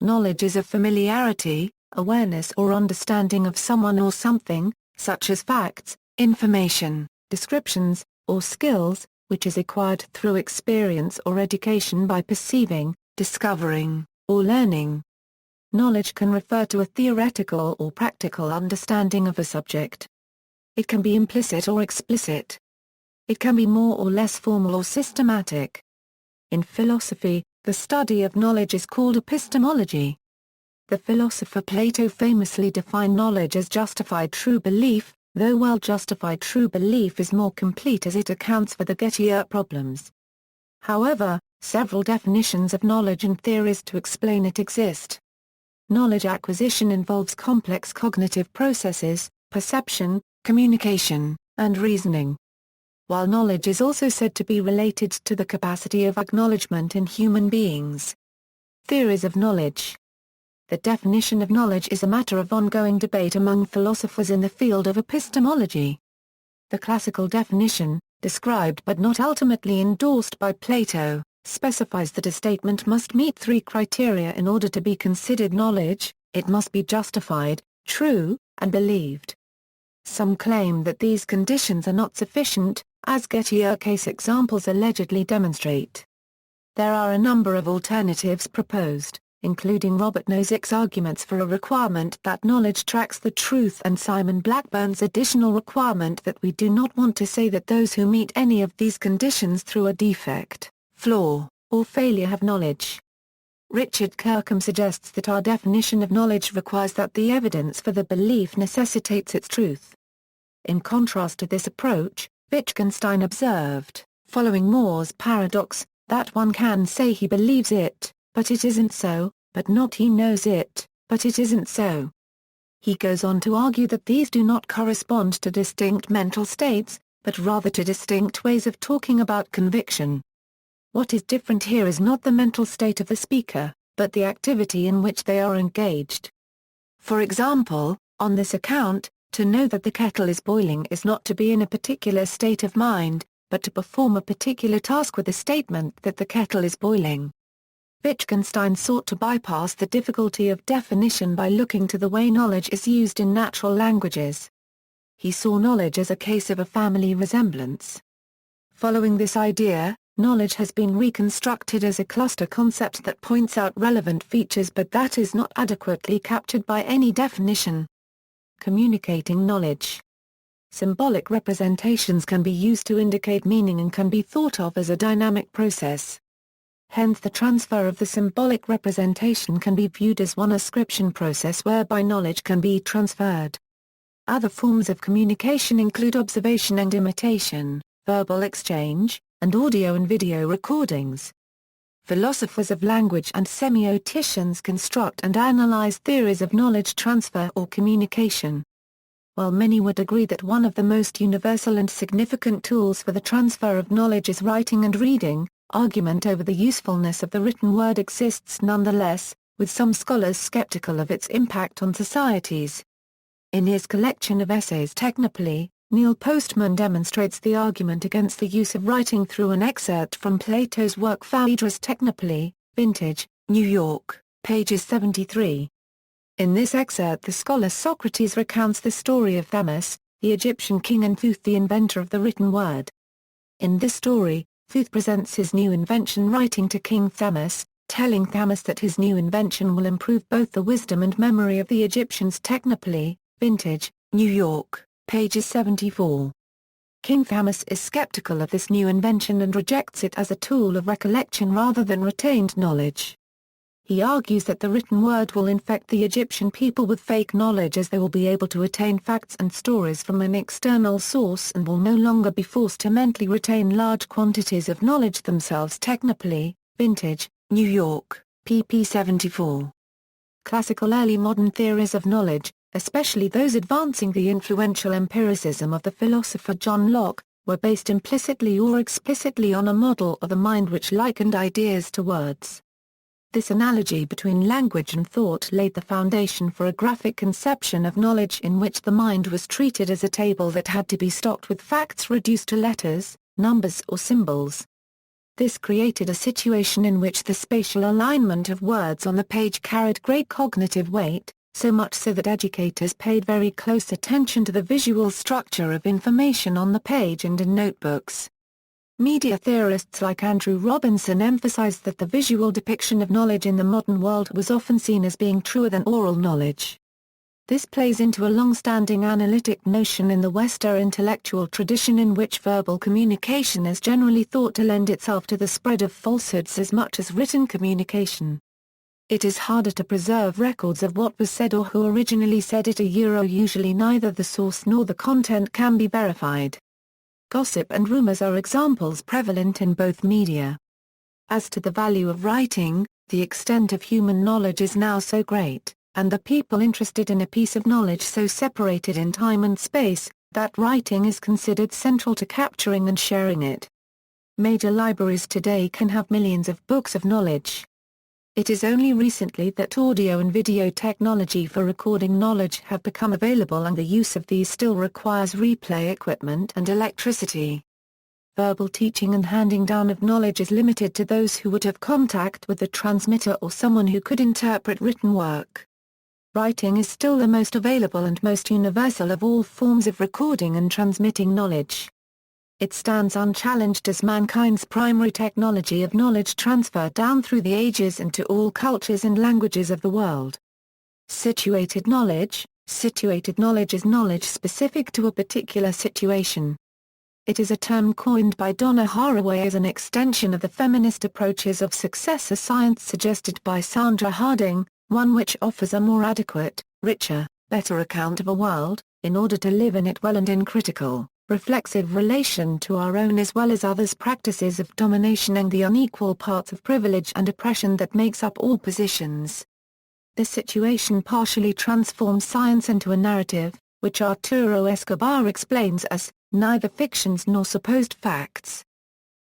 Knowledge is a familiarity, awareness or understanding of someone or something, such as facts, information, descriptions, or skills, which is acquired through experience or education by perceiving, discovering, or learning. Knowledge can refer to a theoretical or practical understanding of a subject. It can be implicit or explicit. It can be more or less formal or systematic. In philosophy, the study of knowledge is called epistemology. The philosopher Plato famously defined knowledge as justified true belief, though well-justified true belief is more complete as it accounts for the Gettier problems. However, several definitions of knowledge and theories to explain it exist. Knowledge acquisition involves complex cognitive processes, perception, communication, and reasoning. While knowledge is also said to be related to the capacity of acknowledgment in human beings. Theories of knowledge. The definition of knowledge is a matter of ongoing debate among philosophers in the field of epistemology. The classical definition, described but not ultimately endorsed by Plato, specifies that a statement must meet three criteria in order to be considered knowledge: it must be justified, true, and believed. Some claim that these conditions are not sufficient, as Gettier case examples allegedly demonstrate. There are a number of alternatives proposed, including Robert Nozick's arguments for a requirement that knowledge tracks the truth and Simon Blackburn's additional requirement that we do not want to say that those who meet any of these conditions through a defect, flaw, or failure have knowledge. Richard Kirkham suggests that our definition of knowledge requires that the evidence for the belief necessitates its truth. In contrast to this approach, Wittgenstein observed, following Moore's paradox, that one can say he believes it, but it isn't so, but not he knows it, but it isn't so. He goes on to argue that these do not correspond to distinct mental states, but rather to distinct ways of talking about conviction. What is different here is not the mental state of the speaker, but the activity in which they are engaged. For example, on this account, to know that the kettle is boiling is not to be in a particular state of mind, but to perform a particular task with the statement that the kettle is boiling. Wittgenstein sought to bypass the difficulty of definition by looking to the way knowledge is used in natural languages. He saw knowledge as a case of a family resemblance. Following this idea, knowledge has been reconstructed as a cluster concept that points out relevant features but that is not adequately captured by any definition. Communicating knowledge. Symbolic representations can be used to indicate meaning and can be thought of as a dynamic process. Hence the transfer of the symbolic representation can be viewed as one ascription process whereby knowledge can be transferred. Other forms of communication include observation and imitation, verbal exchange, and audio and video recordings. Philosophers of language and semioticians construct and analyze theories of knowledge transfer or communication. While many would agree that one of the most universal and significant tools for the transfer of knowledge is writing and reading, argument over the usefulness of the written word exists nonetheless, with some scholars skeptical of its impact on societies. In his collection of essays Technoply, Neil Postman demonstrates the argument against the use of writing through an excerpt from Plato's work Phaedrus Technoply, Vintage, New York, pages 73. In this excerpt the scholar Socrates recounts the story of Thamus, the Egyptian king, and Thoth, the inventor of the written word. In this story, Thoth presents his new invention writing to King Thamus, telling Thamus that his new invention will improve both the wisdom and memory of the Egyptians. Technoply, Vintage, New York, pages 74. King Thamus is skeptical of this new invention and rejects it as a tool of recollection rather than retained knowledge. He argues that the written word will infect the Egyptian people with fake knowledge as they will be able to attain facts and stories from an external source and will no longer be forced to mentally retain large quantities of knowledge themselves. Technoply, Vintage, New York, pp. 74. Classical early modern theories of knowledge, especially those advancing the influential empiricism of the philosopher John Locke, were based implicitly or explicitly on a model of the mind which likened ideas to words. This analogy between language and thought laid the foundation for a graphic conception of knowledge in which the mind was treated as a table that had to be stocked with facts reduced to letters, numbers or symbols. This created a situation in which the spatial alignment of words on the page carried great cognitive weight, so much so that educators paid very close attention to the visual structure of information on the page and in notebooks. Media theorists like Andrew Robinson emphasized that the visual depiction of knowledge in the modern world was often seen as being truer than oral knowledge. This plays into a long-standing analytic notion in the Western intellectual tradition in which verbal communication is generally thought to lend itself to the spread of falsehoods as much as written communication. It is harder to preserve records of what was said or who originally said it. Usually neither the source nor the content can be verified. Gossip and rumors are examples prevalent in both media. As to the value of writing, the extent of human knowledge is now so great, and the people interested in a piece of knowledge so separated in time and space, that writing is considered central to capturing and sharing it. Major libraries today can have millions of books of knowledge. It is only recently that audio and video technology for recording knowledge have become available, and the use of these still requires replay equipment and electricity. Verbal teaching and handing down of knowledge is limited to those who would have contact with the transmitter or someone who could interpret written work. Writing is still the most available and most universal of all forms of recording and transmitting knowledge. It stands unchallenged as mankind's primary technology of knowledge transfer down through the ages and to all cultures and languages of the world. Situated knowledge is knowledge specific to a particular situation. It is a term coined by Donna Haraway as an extension of the feminist approaches of successor science suggested by Sandra Harding, one which offers a more adequate, richer, better account of a world, in order to live in it well and in critical, reflexive relation to our own as well as others' practices of domination and the unequal parts of privilege and oppression that makes up all positions. This situation partially transforms science into a narrative, which Arturo Escobar explains as, neither fictions nor supposed facts.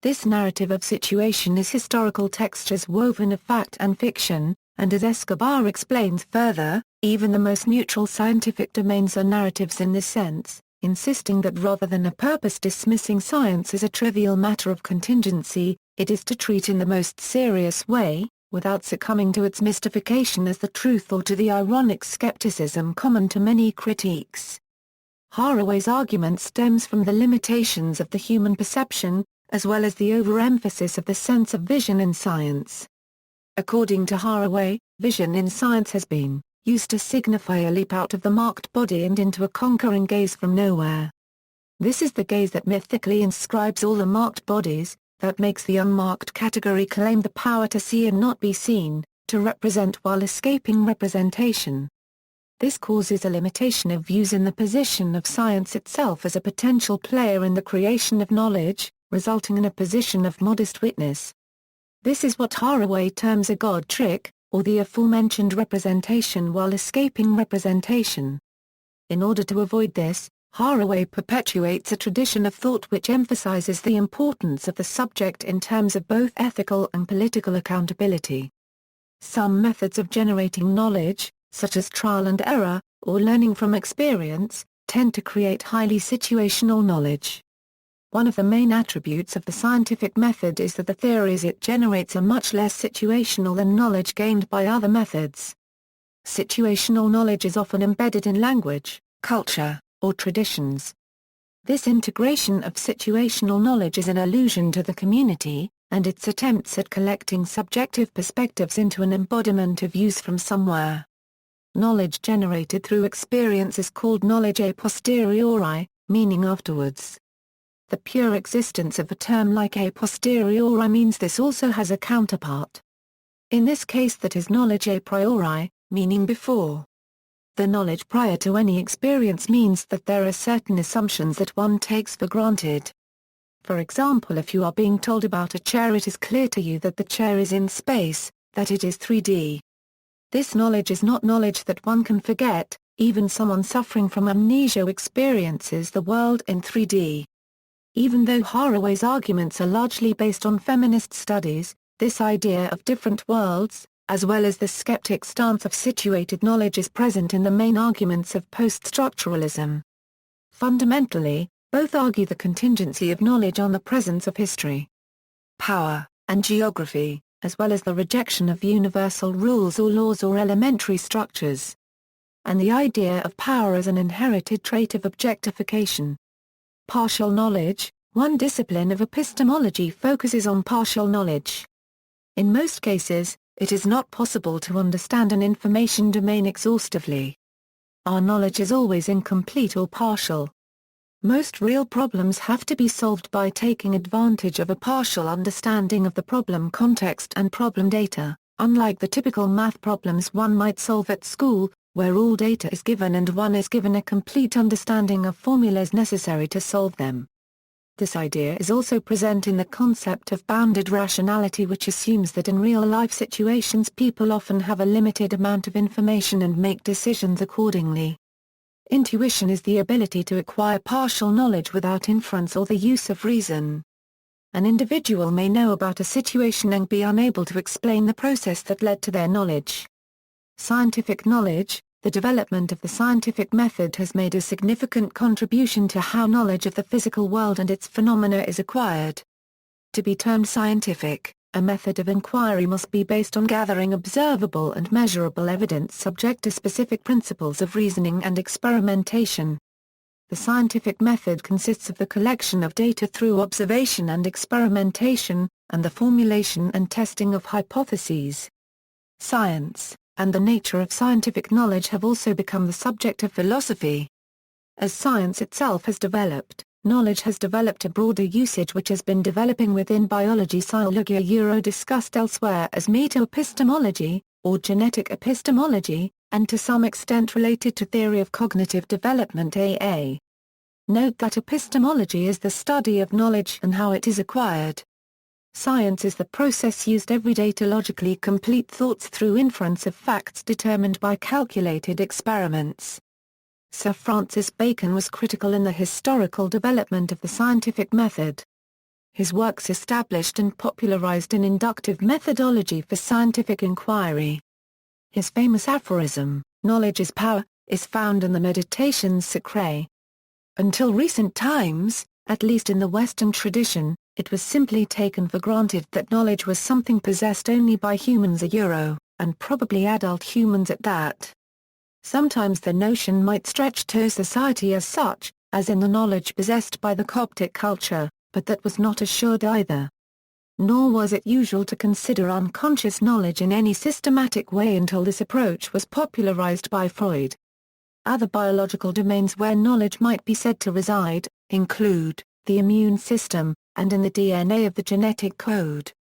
This narrative of situation is historical textures woven of fact and fiction, and as Escobar explains further, even the most neutral scientific domains are narratives in this sense, insisting that rather than a purpose dismissing science as a trivial matter of contingency, it is to treat in the most serious way, without succumbing to its mystification as the truth or to the ironic skepticism common to many critiques. Haraway's argument stems from the limitations of the human perception, as well as the overemphasis of the sense of vision in science. According to Haraway, vision in science has been used to signify a leap out of the marked body and into a conquering gaze from nowhere. This is the gaze that mythically inscribes all the marked bodies, that makes the unmarked category claim the power to see and not be seen, to represent while escaping representation. This causes a limitation of views in the position of science itself as a potential player in the creation of knowledge, resulting in a position of modest witness. This is what Haraway terms a God trick, or the aforementioned representation while escaping representation. In order to avoid this, Haraway perpetuates a tradition of thought which emphasizes the importance of the subject in terms of both ethical and political accountability. Some methods of generating knowledge, such as trial and error, or learning from experience, tend to create highly situational knowledge. One of the main attributes of the scientific method is that the theories it generates are much less situational than knowledge gained by other methods. Situational knowledge is often embedded in language, culture, or traditions. This integration of situational knowledge is an allusion to the community, and its attempts at collecting subjective perspectives into an embodiment of views from somewhere. Knowledge generated through experience is called knowledge a posteriori, meaning afterwards. The pure existence of a term like a posteriori means this also has a counterpart. In this case that is knowledge a priori, meaning before. The knowledge prior to any experience means that there are certain assumptions that one takes for granted. For example, if you are being told about a chair, it is clear to you that the chair is in space, that it is 3D. This knowledge is not knowledge that one can forget, even someone suffering from amnesia experiences the world in 3D. Even though Haraway's arguments are largely based on feminist studies, this idea of different worlds, as well as the skeptic stance of situated knowledge, is present in the main arguments of post-structuralism. Fundamentally, both argue the contingency of knowledge on the presence of history. power, and geography, as well as the rejection of universal rules or laws or elementary structures. And the idea of power as an inherited trait of objectification. Partial knowledge. One discipline of epistemology focuses on partial knowledge. In most cases, it is not possible to understand an information domain exhaustively. Our knowledge is always incomplete or partial. Most real problems have to be solved by taking advantage of a partial understanding of the problem context and problem data, unlike the typical math problems one might solve at school, where all data is given and one is given a complete understanding of formulas necessary to solve them. This idea is also present in the concept of bounded rationality, which assumes that in real-life situations people often have a limited amount of information and make decisions accordingly. Intuition is the ability to acquire partial knowledge without inference or the use of reason. An individual may know about a situation and be unable to explain the process that led to their knowledge. Scientific knowledge. The development of the scientific method has made a significant contribution to how knowledge of the physical world and its phenomena is acquired. To be termed scientific, a method of inquiry must be based on gathering observable and measurable evidence subject to specific principles of reasoning and experimentation. The scientific method consists of the collection of data through observation and experimentation, and the formulation and testing of hypotheses. Science and the nature of scientific knowledge have also become the subject of philosophy. As science itself has developed, knowledge has developed a broader usage which has been developing within biology. Psychology discussed elsewhere as meta-epistemology, or genetic epistemology, and to some extent related to theory of cognitive development AA. Note that epistemology is the study of knowledge and how it is acquired. Science is the process used every day to logically complete thoughts through inference of facts determined by calculated experiments. Sir Francis Bacon was critical in the historical development of the scientific method. His works established and popularized an inductive methodology for scientific inquiry. His famous aphorism, "Knowledge is power," is found in the Meditations Sacrae. Until recent times, at least in the Western tradition, it was simply taken for granted that knowledge was something possessed only by humans, and probably adult humans at that. Sometimes the notion might stretch to society as such, as in the knowledge possessed by the Coptic culture, but that was not assured either. Nor was it usual to consider unconscious knowledge in any systematic way until this approach was popularized by Freud. Other biological domains where knowledge might be said to reside include the immune system, and in the DNA of the genetic code.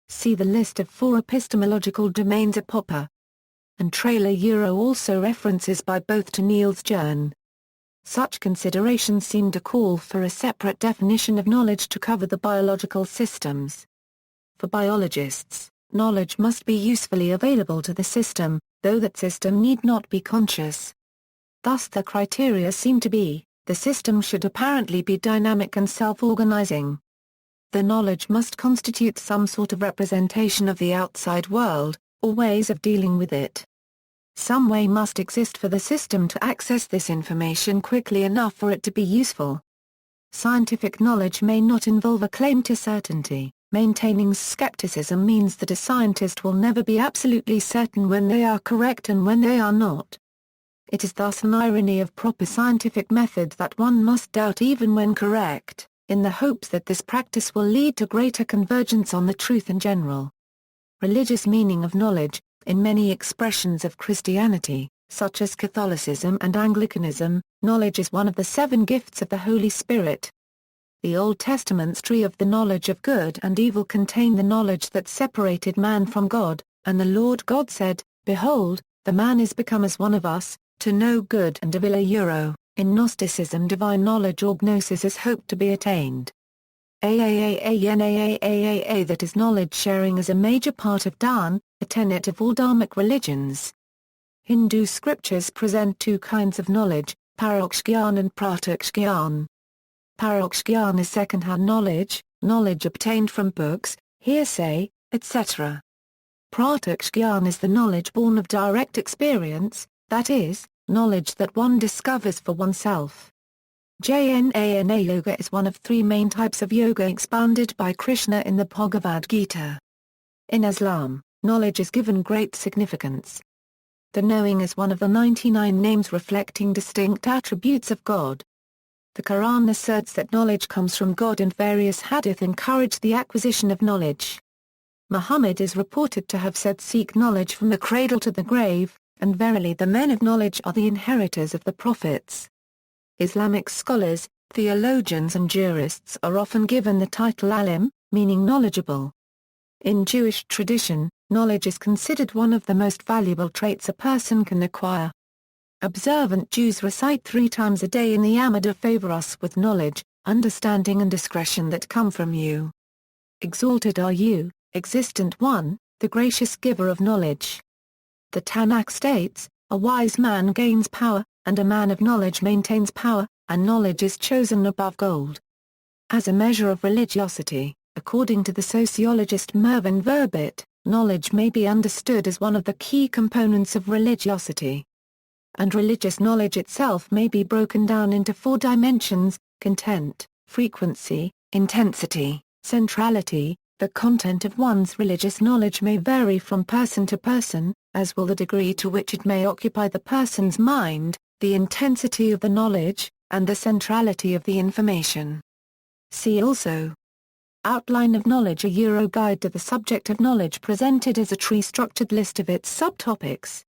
See the list of 4 epistemological domains at Popper. And trailer also references by both to Niels Jern. Such considerations seem to call for a separate definition of knowledge to cover the biological systems. For biologists, knowledge must be usefully available to the system, though that system need not be conscious. Thus the criteria seem to be, the system should apparently be dynamic and self-organizing. The knowledge must constitute some sort of representation of the outside world, or ways of dealing with it. Some way must exist for the system to access this information quickly enough for it to be useful. Scientific knowledge may not involve a claim to certainty. Maintaining skepticism means that a scientist will never be absolutely certain when they are correct and when they are not. It is thus an irony of proper scientific method that one must doubt even when correct, in the hopes that this practice will lead to greater convergence on the truth in general. Religious meaning of knowledge. In many expressions of Christianity, such as Catholicism and Anglicanism, knowledge is one of the 7 gifts of the Holy Spirit. The Old Testament's tree of the knowledge of good and evil contained the knowledge that separated man from God, and the Lord God said, "Behold, the man is become as one of us, to know good and evil." In Gnosticism, divine knowledge or gnosis is hoped to be attained. That is knowledge sharing is a major part of Dhan, a tenet of all Dharmic religions. Hindu scriptures present 2 kinds of knowledge, paroksh gyan and pratyaksh gyan. Paroksh gyan is second-hand knowledge, knowledge obtained from books, hearsay, etc. Pratyaksh gyan is the knowledge born of direct experience, that is, knowledge that one discovers for oneself. Jnana Yoga is one of three main types of yoga expounded by Krishna in the Bhagavad Gita. In Islam, knowledge is given great significance. The knowing is one of the 99 names reflecting distinct attributes of God. The Quran asserts that knowledge comes from God and various hadith encourage the acquisition of knowledge. Muhammad is reported to have said, "Seek knowledge from the cradle to the grave, and verily the men of knowledge are the inheritors of the prophets." Islamic scholars, theologians and jurists are often given the title alim, meaning knowledgeable. In Jewish tradition, knowledge is considered one of the most valuable traits a person can acquire. Observant Jews recite 3 times a day in the Amidah, "Favor us with knowledge, understanding and discretion that come from you. Exalted are you, existent one, the gracious giver of knowledge." The Tanakh states, "A wise man gains power, and a man of knowledge maintains power, and knowledge is chosen above gold." As a measure of religiosity, according to the sociologist Mervyn Verbit, knowledge may be understood as one of the key components of religiosity. And religious knowledge itself may be broken down into 4 dimensions: content, frequency, intensity, centrality. The content of one's religious knowledge may vary from person to person, as will the degree to which it may occupy the person's mind, the intensity of the knowledge, and the centrality of the information. See also: Outline of knowledge, a Euro guide to the subject of knowledge presented as a tree-structured list of its subtopics.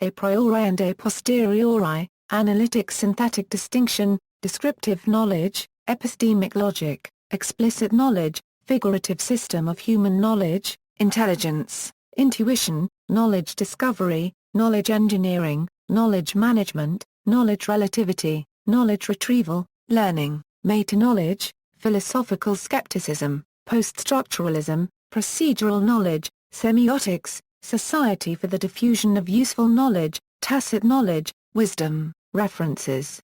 A priori and a posteriori, analytic synthetic distinction, descriptive knowledge, epistemic logic, explicit knowledge, figurative system of human knowledge, intelligence, intuition, knowledge discovery, knowledge engineering, knowledge management, knowledge relativity, knowledge retrieval, learning, meta-knowledge, philosophical skepticism, post-structuralism, procedural knowledge, semiotics, society for the diffusion of useful knowledge, tacit knowledge, wisdom, references.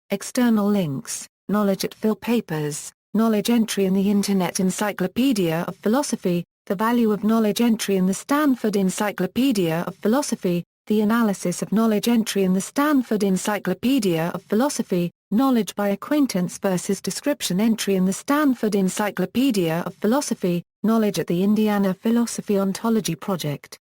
External links, knowledge at Phil Papers, knowledge entry in the Internet Encyclopedia of Philosophy, the value of knowledge entry in the Stanford Encyclopedia of Philosophy, the analysis of knowledge entry in the Stanford Encyclopedia of Philosophy, knowledge by acquaintance versus description entry in the Stanford Encyclopedia of Philosophy, knowledge at the Indiana Philosophy Ontology Project.